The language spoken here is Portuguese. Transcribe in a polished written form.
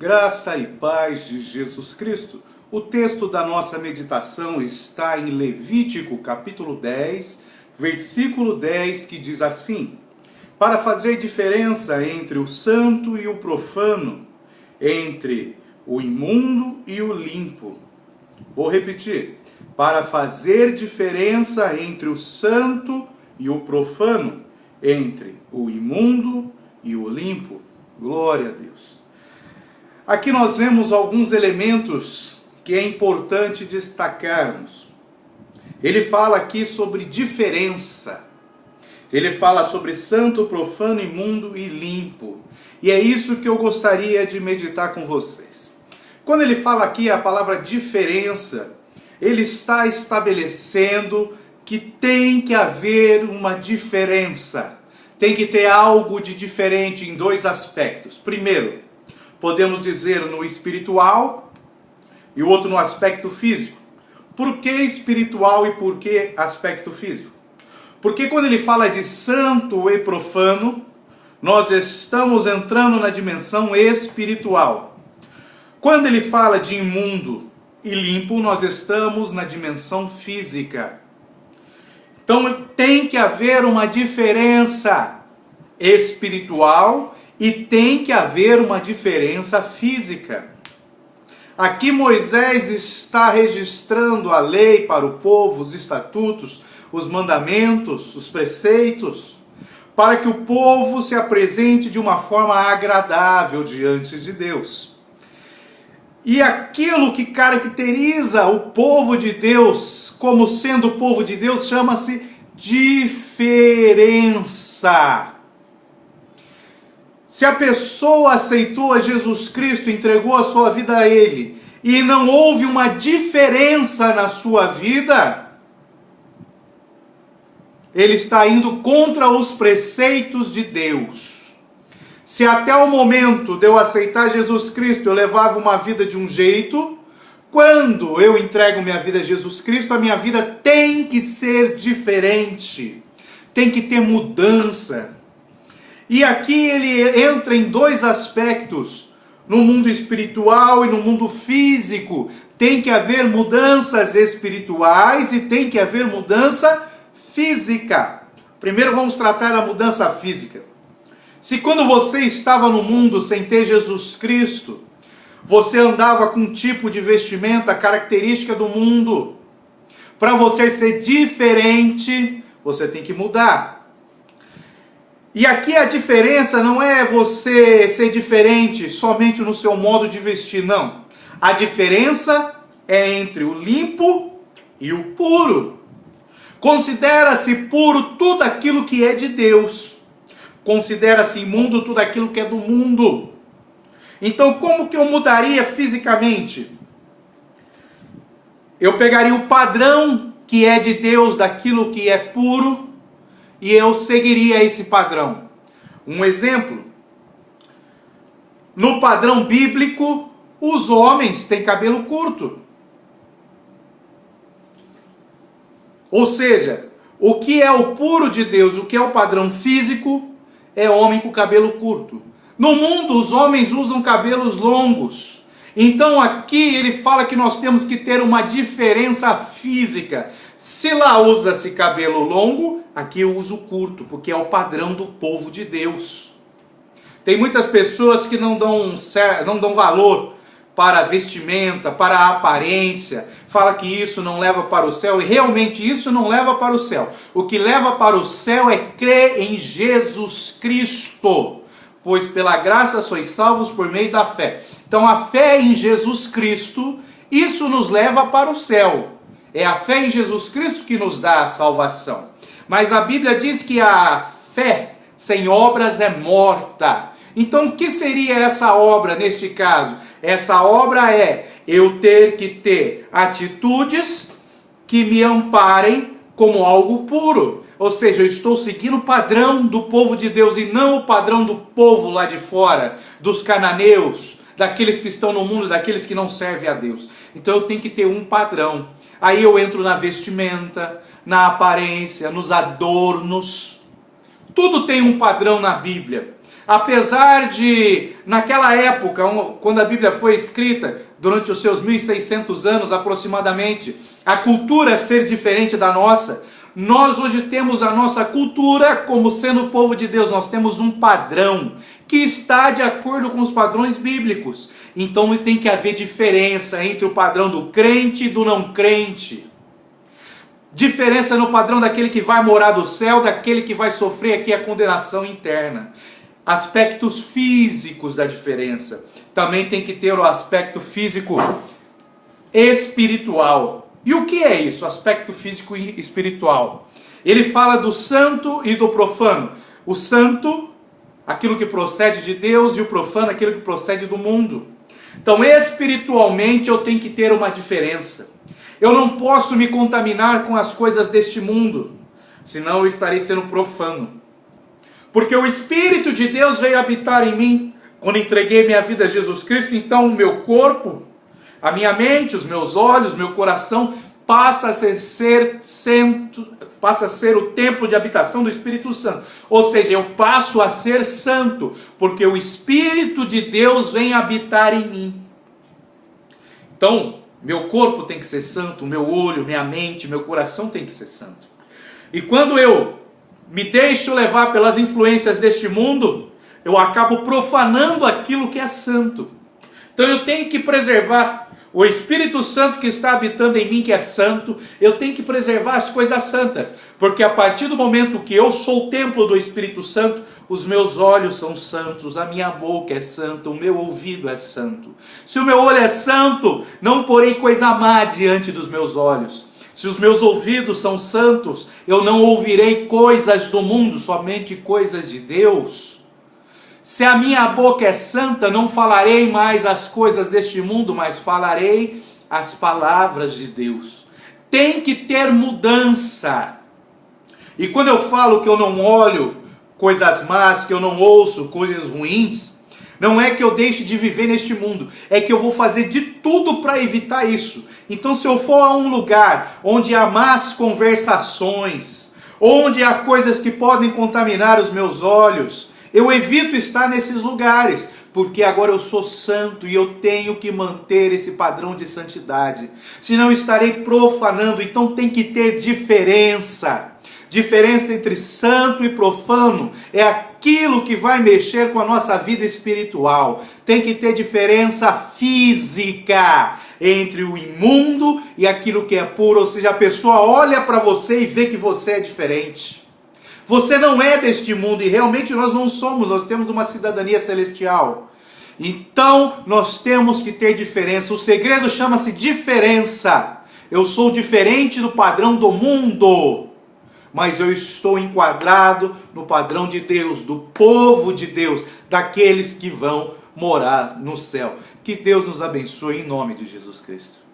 Graça e paz de Jesus Cristo. O texto da nossa meditação está em Levítico, capítulo 10, versículo 10, que diz assim: para fazer diferença entre o santo e o profano, entre o imundo e o limpo. Vou repetir. Para fazer diferença entre o santo e o profano, entre o imundo e o limpo. Glória a Deus. Aqui nós vemos alguns elementos que é importante destacarmos. Ele fala aqui sobre diferença. Ele fala sobre santo, profano, imundo e limpo. E é isso que eu gostaria de meditar com vocês. Quando ele fala aqui a palavra diferença, ele está estabelecendo que tem que haver uma diferença. Tem que ter algo de diferente em dois aspectos. Primeiro, podemos dizer no espiritual e o outro no aspecto físico. Por que espiritual e por que aspecto físico? Porque quando ele fala de santo e profano, nós estamos entrando na dimensão espiritual. Quando ele fala de imundo e limpo, nós estamos na dimensão física. Então tem que haver uma diferença espiritual e tem que haver uma diferença física. Aqui Moisés está registrando a lei para o povo, os estatutos, os mandamentos, os preceitos, para que o povo se apresente de uma forma agradável diante de Deus. E aquilo que caracteriza o povo de Deus, como sendo o povo de Deus, chama-se diferença. Se a pessoa aceitou a Jesus Cristo, entregou a sua vida a Ele, e não houve uma diferença na sua vida, ele está indo contra os preceitos de Deus. Se até o momento de eu aceitar Jesus Cristo eu levava uma vida de um jeito, quando eu entrego minha vida a Jesus Cristo, a minha vida tem que ser diferente, tem que ter mudança. E aqui ele entra em dois aspectos, no mundo espiritual e no mundo físico. Tem que haver mudanças espirituais e tem que haver mudança física. Primeiro vamos tratar a mudança física. Se quando você estava no mundo sem ter Jesus Cristo, você andava com um tipo de vestimenta característica do mundo, para você ser diferente, você tem que mudar. E aqui a diferença não é você ser diferente somente no seu modo de vestir, não. A diferença é entre o limpo e o puro. Considera-se puro tudo aquilo que é de Deus. Considera-se imundo tudo aquilo que é do mundo. Então, como que eu mudaria fisicamente? Eu pegaria o padrão que é de Deus, daquilo que é puro, e eu seguiria esse padrão. Um exemplo: no padrão bíblico, os homens têm cabelo curto. Ou seja, o que é o puro de Deus, o que é o padrão físico, é homem com cabelo curto. No mundo, os homens usam cabelos longos. Então aqui ele fala que nós temos que ter uma diferença física. Se lá usa-se cabelo longo, aqui eu uso curto, porque é o padrão do povo de Deus. Tem muitas pessoas que não dão valor para a vestimenta, para a aparência, fala que isso não leva para o céu, e realmente isso não leva para o céu. O que leva para o céu é crer em Jesus Cristo, pois pela graça sois salvos por meio da fé. Então a fé em Jesus Cristo, isso nos leva para o céu. É a fé em Jesus Cristo que nos dá a salvação. Mas a Bíblia diz que a fé sem obras é morta. Então o que seria essa obra neste caso? Essa obra é eu ter que ter atitudes que me amparem como algo puro. Ou seja, eu estou seguindo o padrão do povo de Deus e não o padrão do povo lá de fora, dos cananeus, daqueles que estão no mundo, daqueles que não servem a Deus. Então eu tenho que ter um padrão. Aí eu entro na vestimenta, na aparência, nos adornos. Tudo tem um padrão na Bíblia. Apesar de, naquela época, quando a Bíblia foi escrita, durante os seus 1600 anos aproximadamente, a cultura ser diferente da nossa, nós hoje temos a nossa cultura como sendo o povo de Deus. Nós temos um padrão que está de acordo com os padrões bíblicos. Então tem que haver diferença entre o padrão do crente e do não crente. Diferença no padrão daquele que vai morar do céu, daquele que vai sofrer aqui a condenação interna. Aspectos físicos da diferença. Também tem que ter o aspecto físico espiritual. E o que é isso, aspecto físico e espiritual? Ele fala do santo e do profano. O santo, aquilo que procede de Deus, e o profano, aquilo que procede do mundo. Então, espiritualmente, eu tenho que ter uma diferença. Eu não posso me contaminar com as coisas deste mundo, senão eu estarei sendo profano. Porque o Espírito de Deus veio habitar em mim. Quando entreguei minha vida a Jesus Cristo, então o meu corpo, a minha mente, os meus olhos, meu coração passa a ser o templo de habitação do Espírito Santo. Ou seja, eu passo a ser santo, porque o Espírito de Deus vem habitar em mim. Então, meu corpo tem que ser santo, meu olho, minha mente, meu coração tem que ser santo. E quando eu me deixo levar pelas influências deste mundo, eu acabo profanando aquilo que é santo. Então eu tenho que preservar o Espírito Santo que está habitando em mim, que é santo. Eu tenho que preservar as coisas santas, porque a partir do momento que eu sou o templo do Espírito Santo, os meus olhos são santos, a minha boca é santa, o meu ouvido é santo. Se o meu olho é santo, não porei coisa má diante dos meus olhos. Se os meus ouvidos são santos, eu não ouvirei coisas do mundo, somente coisas de Deus. Se a minha boca é santa, não falarei mais as coisas deste mundo, mas falarei as palavras de Deus. Tem que ter mudança. E quando eu falo que eu não olho coisas más, que eu não ouço coisas ruins, não é que eu deixe de viver neste mundo, é que eu vou fazer de tudo para evitar isso. Então, se eu for a um lugar onde há más conversações, onde há coisas que podem contaminar os meus olhos, eu evito estar nesses lugares, porque agora eu sou santo e eu tenho que manter esse padrão de santidade. Senão estarei profanando, então tem que ter diferença. Diferença entre santo e profano é aquilo que vai mexer com a nossa vida espiritual. Tem que ter diferença física entre o imundo e aquilo que é puro. Ou seja, a pessoa olha para você e vê que você é diferente. Você não é deste mundo e realmente nós não somos, nós temos uma cidadania celestial. Então nós temos que ter diferença. O segredo chama-se diferença. Eu sou diferente do padrão do mundo, mas eu estou enquadrado no padrão de Deus, do povo de Deus, daqueles que vão morar no céu. Que Deus nos abençoe em nome de Jesus Cristo.